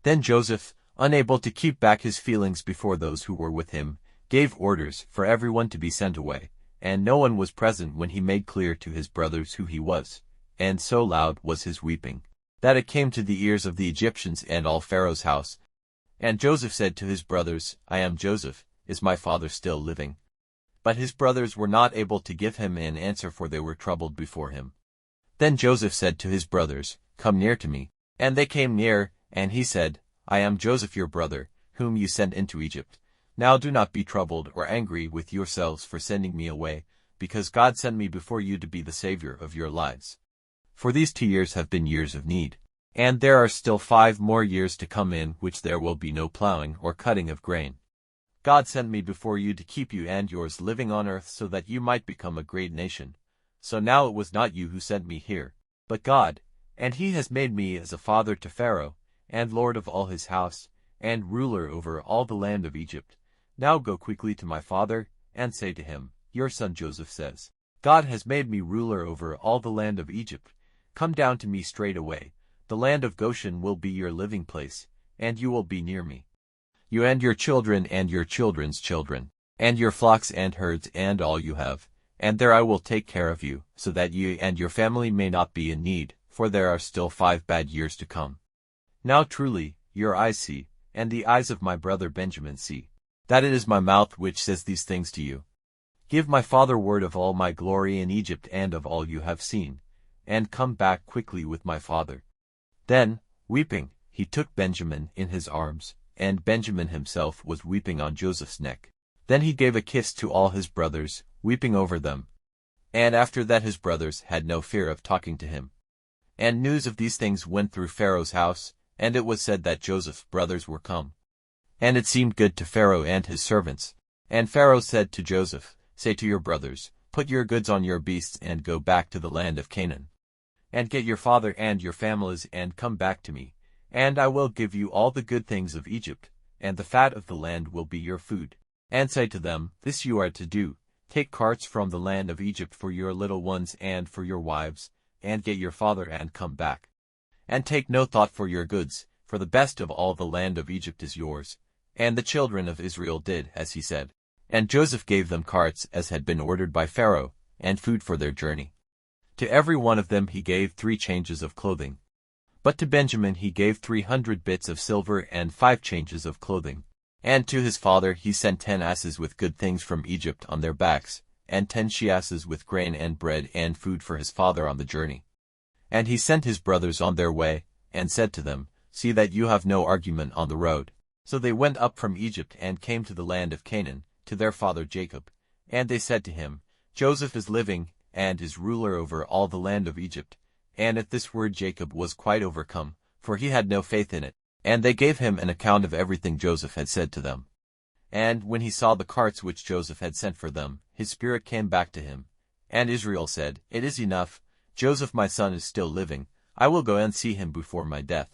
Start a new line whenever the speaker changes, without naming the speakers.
Then Joseph, unable to keep back his feelings before those who were with him, gave orders for everyone to be sent away, and no one was present when he made clear to his brothers who he was, and so loud was his weeping, that it came to the ears of the Egyptians and all Pharaoh's house. And Joseph said to his brothers, I am Joseph, is my father still living? But his brothers were not able to give him an answer, for they were troubled before him. Then Joseph said to his brothers, Come near to me. And they came near, and he said, I am Joseph your brother, whom you sent into Egypt. Now do not be troubled or angry with yourselves for sending me away, because God sent me before you to be the Savior of your lives. For these 2 years have been years of need, and there are still 5 more years to come in which there will be no plowing or cutting of grain. God sent me before you to keep you and yours living on earth so that you might become a great nation. So now it was not you who sent me here, but God, and he has made me as a father to Pharaoh, and lord of all his house, and ruler over all the land of Egypt. Now go quickly to my father, and say to him, Your son Joseph says, God has made me ruler over all the land of Egypt. Come down to me straight away. The land of Goshen will be your living place, and you will be near me. You and your children and your children's children, and your flocks and herds and all you have, and there I will take care of you, so that you and your family may not be in need, for there are still 5 bad years to come. Now truly, your eyes see, and the eyes of my brother Benjamin see, that it is my mouth which says these things to you. Give my father word of all my glory in Egypt and of all you have seen, and come back quickly with my father. Then, weeping, he took Benjamin in his arms, and Benjamin himself was weeping on Joseph's neck. Then he gave a kiss to all his brothers, weeping over them. And after that his brothers had no fear of talking to him. And news of these things went through Pharaoh's house, and it was said that Joseph's brothers were come. And it seemed good to Pharaoh and his servants. And Pharaoh said to Joseph, Say to your brothers, Put your goods on your beasts and go back to the land of Canaan. And get your father and your families and come back to me. And I will give you all the good things of Egypt, and the fat of the land will be your food. And say to them, This you are to do, take carts from the land of Egypt for your little ones and for your wives, and get your father and come back. And take no thought for your goods, for the best of all the land of Egypt is yours. And the children of Israel did as he said. And Joseph gave them carts as had been ordered by Pharaoh, and food for their journey. To every one of them he gave 3 changes of clothing. But to Benjamin he gave 300 bits of silver and 5 changes of clothing. And to his father he sent 10 asses with good things from Egypt on their backs, and 10 she-asses with grain and bread and food for his father on the journey. And he sent his brothers on their way, and said to them, See that you have no argument on the road. So they went up from Egypt and came to the land of Canaan, to their father Jacob. And they said to him, Joseph is living, and is ruler over all the land of Egypt. And at this word Jacob was quite overcome, for he had no faith in it. And they gave him an account of everything Joseph had said to them. And when he saw the carts which Joseph had sent for them, his spirit came back to him. And Israel said, It is enough. Joseph my son is still living. I will go and see him before my death.